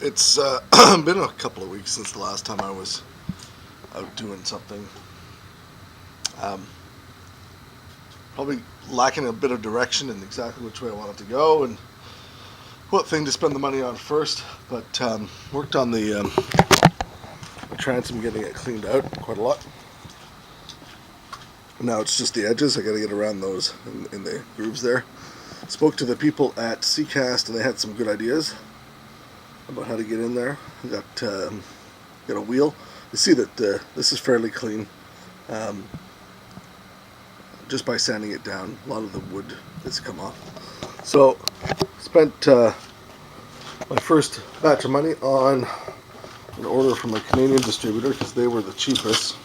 It's been a couple of weeks since the last time I was out doing something. Um, Probably lacking a bit of direction in exactly which way I wanted to go and what thing to spend the money on first. But worked on the transom, getting it cleaned out quite a lot. Now it's just the edges. I got to get around those in the grooves there. Spoke to the people at Seacast and they had some good ideas about how to get in there. I got a wheel. You see that this is fairly clean, just by sanding it down. A lot of the wood has come off. So spent my first batch of money on an order from a Canadian distributor because they were the cheapest.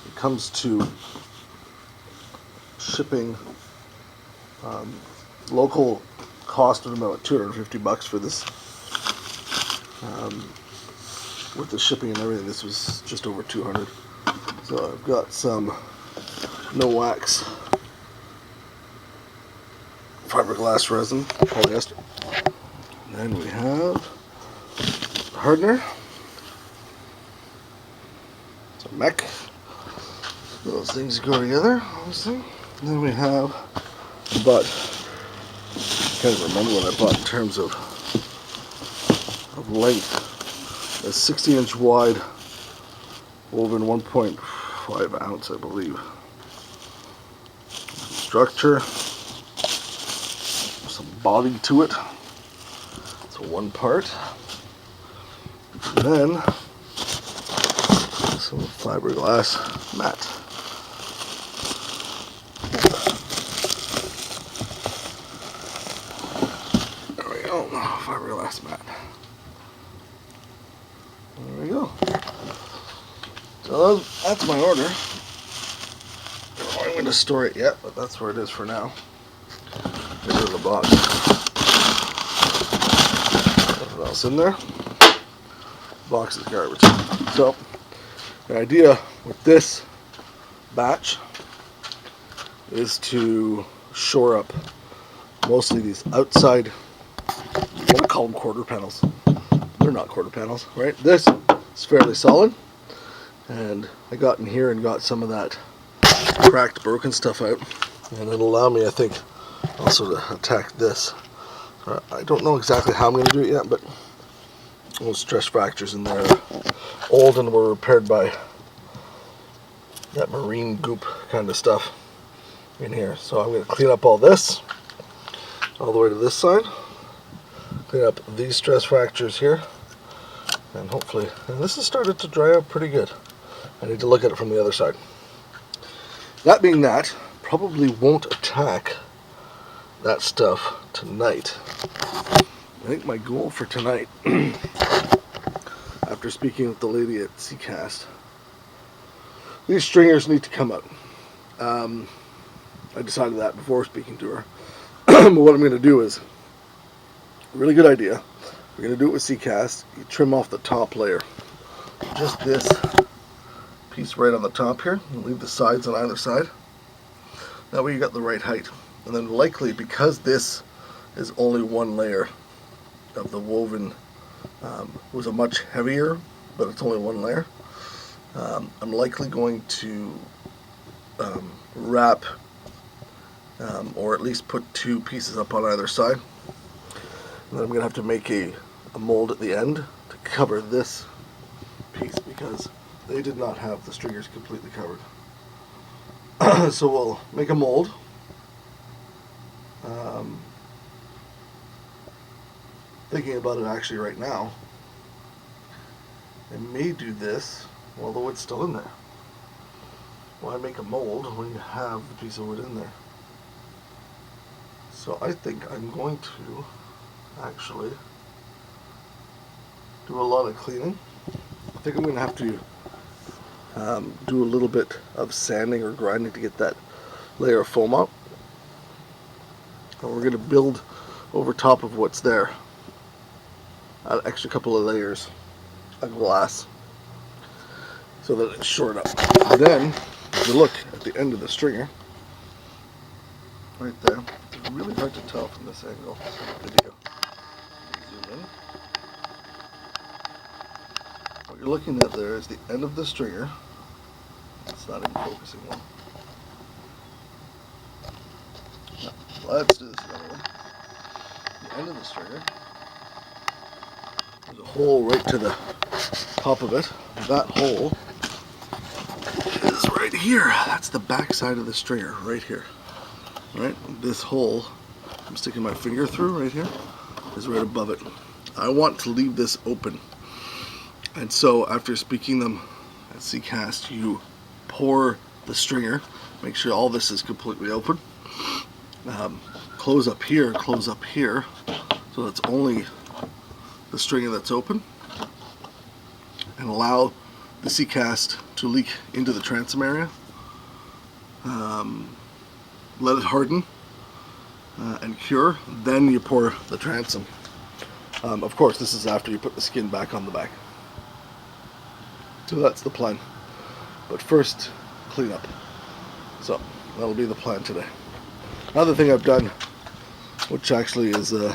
It comes to shipping. Local cost of about $250 for this. With the shipping and everything, this was just over $200. So I've got some no wax fiberglass resin, polyester. And then we have hardener, some mech. Those things go together, obviously. And then we have, I can't remember what I bought in terms of length. A 60-inch wide woven 1.5 ounce, I believe. Structure, some body to it. It's one part. And then some fiberglass mat. There we go, fiberglass mat. There we go. So that's my order. I don't know where I'm going to store it yet, but that's where it is for now. Get rid of the box. Nothing else in there. Box is garbage. So the idea with this batch is to shore up mostly these outside, I'm going to call them quarter panels. They're not quarter panels, right? This is fairly solid, and I got in here and got some of that cracked, broken stuff out, and it'll allow me, I think, also to attack this. I don't know exactly how I'm going to do it yet, but those stress fractures in there are old and were repaired by that marine goop kind of stuff in here. So I'm going to clean up all this, all the way to this side, clean up these stress fractures here, and hopefully, and this has started to dry out pretty good. I need to look at it from the other side. That being that, probably won't attack that stuff tonight. I think my goal for tonight, after speaking with the lady at Seacast, these stringers need to come out. I decided that before speaking to her. But what I'm going to do is, a really good idea, we're going to do it with Seacast. You trim off the top layer. Just this piece right on the top here, and leave the sides on either side. That way you got the right height. And then likely, because this is only one layer of the woven, was a much heavier, but it's only one layer, I'm likely going to wrap, or at least put two pieces up on either side. And then I'm going to have to make a mold at the end to cover this piece because they did not have the stringers completely covered. So we'll make a mold. Thinking about it actually right now, I may do this while the wood's still in there. Why make a mold when you have the piece of wood in there? So I think I'm going to actually do a lot of cleaning. I think I'm going to have to do a little bit of sanding or grinding to get that layer of foam up. And we're going to build over top of what's there an extra couple of layers of glass so that it's shored up. And then, if you look at the end of the stringer, right there, it's really hard to tell from this angle, video. Zoom in. what you're looking at there is the end of the stringer. It's not even focusing well. No, let's do this another one. The end of the stringer. There's a hole right to the top of it. That hole is right here. That's the back side of the stringer, right here. Right? This hole, I'm sticking my finger through right here, is right above it. I want to leave this open. And so after speaking them at Seacast, you pour the stringer, make sure all this is completely open. Close up here, so it's only the stringer that's open, and allow the Seacast to leak into the transom area. Let it harden and cure, then you pour the transom. Of course, this is after you put the skin back on the back. So that's the plan. But first, clean up. So that'll be the plan today. Another thing I've done, which actually is a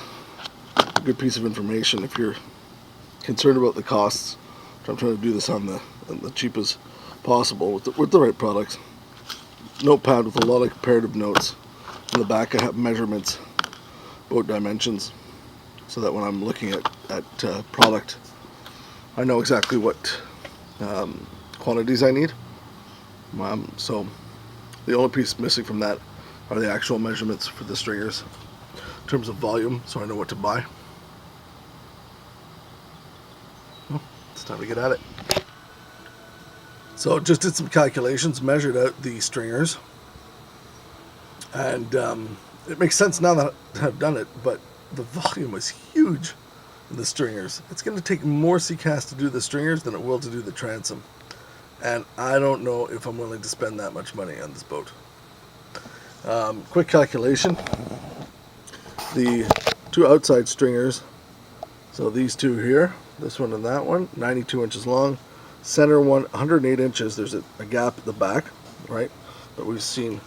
good piece of information if you're concerned about the costs. I'm trying to do this on the cheapest possible with the right products. Notepad with a lot of comparative notes. In the back I have measurements, boat dimensions, so that when I'm looking at product, I know exactly what quantities I need. So the only piece missing from that are the actual measurements for the stringers in terms of volume, so I know what to buy. Well, it's time to get at it. So just did some calculations, measured out the stringers, and it makes sense now that I've done it, but the volume is huge in the stringers. It's going to take more Seacast to do the stringers than it will to do the transom, and I don't know if I'm willing to spend that much money on this boat. Quick calculation, the two outside stringers, so these two here, this one and that one, 92 inches long. Center one, 108 inches. There's a gap at the back, right, that we've seen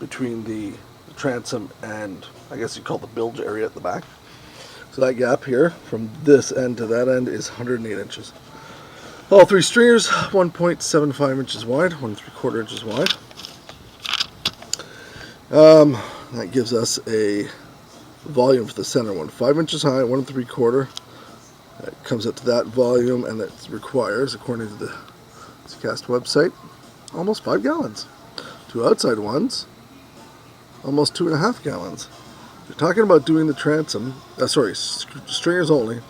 between the transom and I guess you call the bilge area at the back. So that gap here from this end to that end is 108 inches. All three stringers, 1.75 inches wide, 1 3/4 inches wide. That gives us a volume for the center one, 5 inches high, 1 3/4. That comes up to that volume, and that requires, according to the Seacast website, almost 5 gallons. Two outside ones, almost 2.5 gallons. You're talking about doing the transom, stringers only,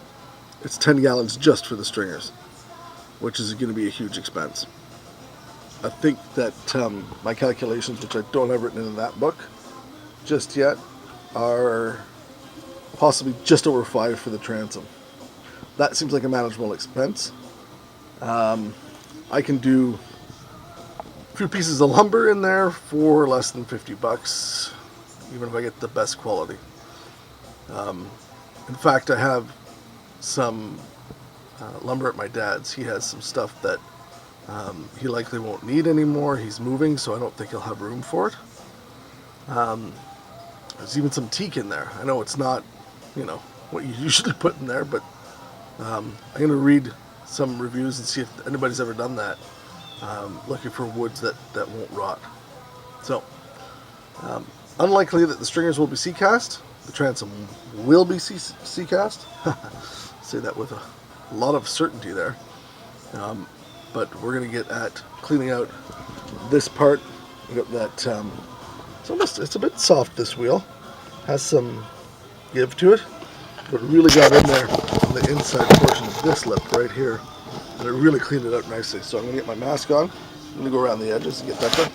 it's 10 gallons just for the stringers, which is going to be a huge expense. I think that my calculations, which I don't have written in that book just yet, are possibly just over 5 for the transom. That seems like a manageable expense. I can do a few pieces of lumber in there for less than $50, even if I get the best quality. In fact, I have some lumber at my dad's. He has some stuff that he likely won't need anymore. He's moving, so I don't think he'll have room for it. There's even some teak in there. I know it's not, what you usually put in there, but I'm going to read some reviews and see if anybody's ever done that, looking for woods that won't rot. So, unlikely that the stringers will be Seacast. The transom will be Seacast. Say that with a lot of certainty there. But we're going to get at cleaning out this part. We've got that, it's a bit soft, this wheel. Has some give to it. But really got in there on the inside portion of this lip right here, and it really cleaned it out nicely. So I'm going to get my mask on. I'm going to go around the edges and get that done.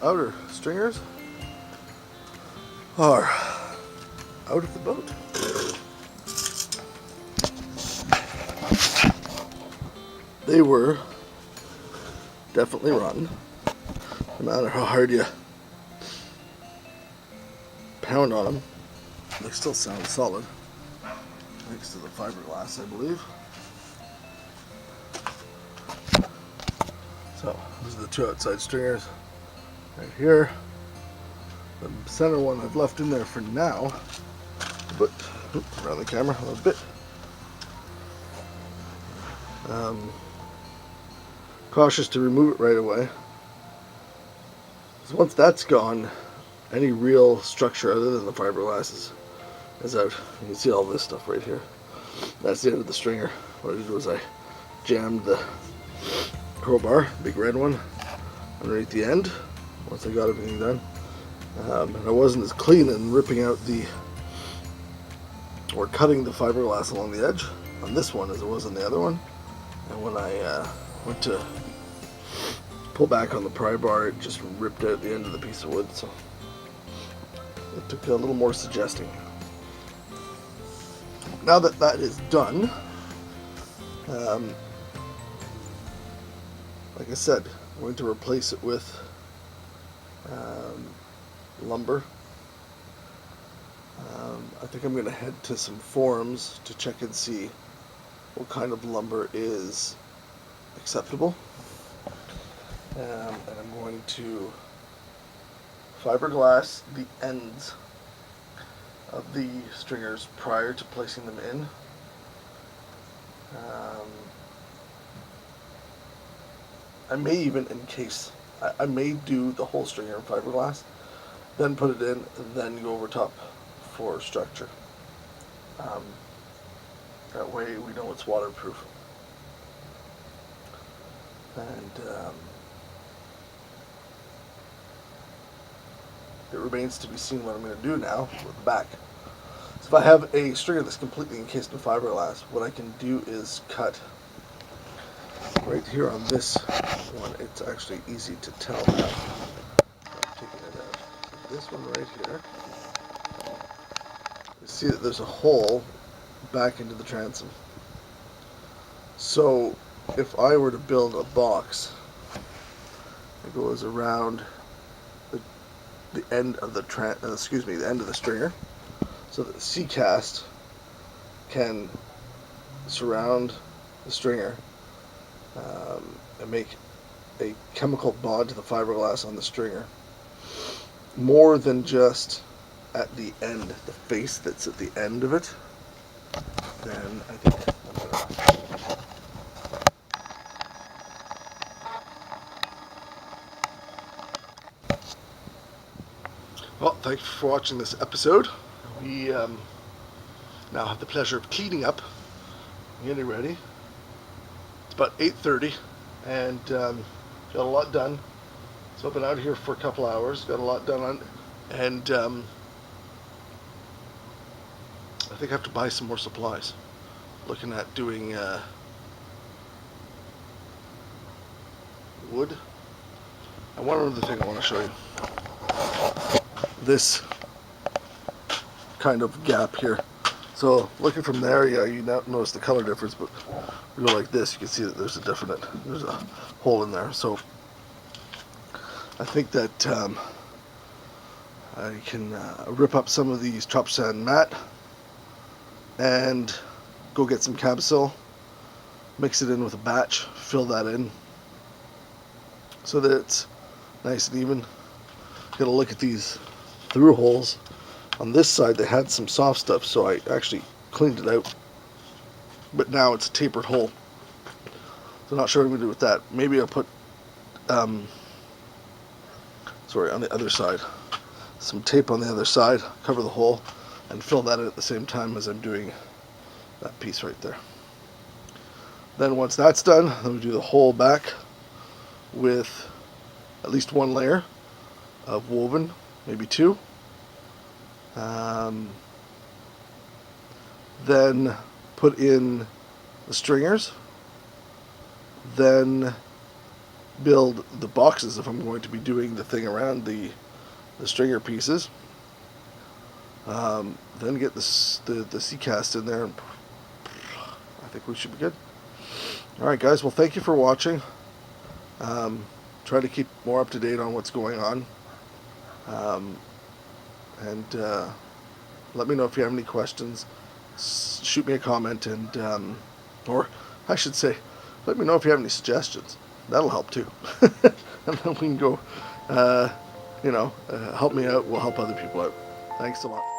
outer stringers are out of the boat. They were definitely rotten. No matter how hard you pound on them, they still sound solid. Thanks to the fiberglass, I believe. So, these are the two outside stringers right here. The center one I've left in there for now, but around the camera a little bit. Cautious to remove it right away. So once that's gone, any real structure other than the fiberglass is out. You can see all this stuff right here. That's the end of the stringer. What I did was I jammed the crowbar, big red one, underneath the end once I got everything done. And I wasn't as clean in ripping out or cutting the fiberglass along the edge on this one as it was on the other one. And when I went to pull back on the pry bar, it just ripped out the end of the piece of wood, so it took a little more suggesting. Now that that is done, like I said, I'm going to replace it with lumber. I think I'm going to head to some forums to check and see what kind of lumber is acceptable. And I'm going to fiberglass the ends of the stringers prior to placing them in. I may even encase, I may do the whole stringer in fiberglass, then put it in, and then go over top for structure. That way we know it's waterproof. And it remains to be seen what I'm going to do now with the back. So if I have a stringer that's completely encased in fiberglass, what I can do is cut right here on this one. It's actually easy to tell now. I'm taking it out. This one right here, you see that there's a hole back into the transom. So if I were to build a box that goes around the end of the the end of the stringer, so that the Seacast can surround the stringer and make a chemical bond to the fiberglass on the stringer, more than just at the end, the face that's at the end of it, then I think I'm gonna. Well, thanks for watching this episode. We now have the pleasure of cleaning up, getting ready. It's about 8:30, and got a lot done. So I've been out here for a couple hours, got a lot done on, and I think I have to buy some more supplies. Looking at doing wood. And one other thing I want to show you. This kind of gap here. So looking from there, yeah, you don't notice the color difference, but we go like this, you can see that there's a hole in there. So I think that I can rip up some of these chop sand mat and go get some Cabsil, mix it in with a batch, fill that in so that it's nice and even. Got to look at these through holes. On this side they had some soft stuff, so I actually cleaned it out, but now it's a tapered hole, so not sure what I'm going to do with that. Maybe I'll put on the other side, some tape on the other side, cover the hole, and fill that in at the same time as I'm doing that piece right there. Then once that's done, then we do the whole back with at least one layer of woven, maybe two. Then put in the stringers, then build the boxes if I'm going to be doing the thing around the stringer pieces. Then get the Seacast in there, and I think we should be good. Alright guys, well thank you for watching. Try to keep more up to date on what's going on. And let me know if you have any questions. Shoot me a comment, and or I should say, let me know if you have any suggestions. That'll help too. And then we can go, help me out. We'll help other people out. Thanks a lot.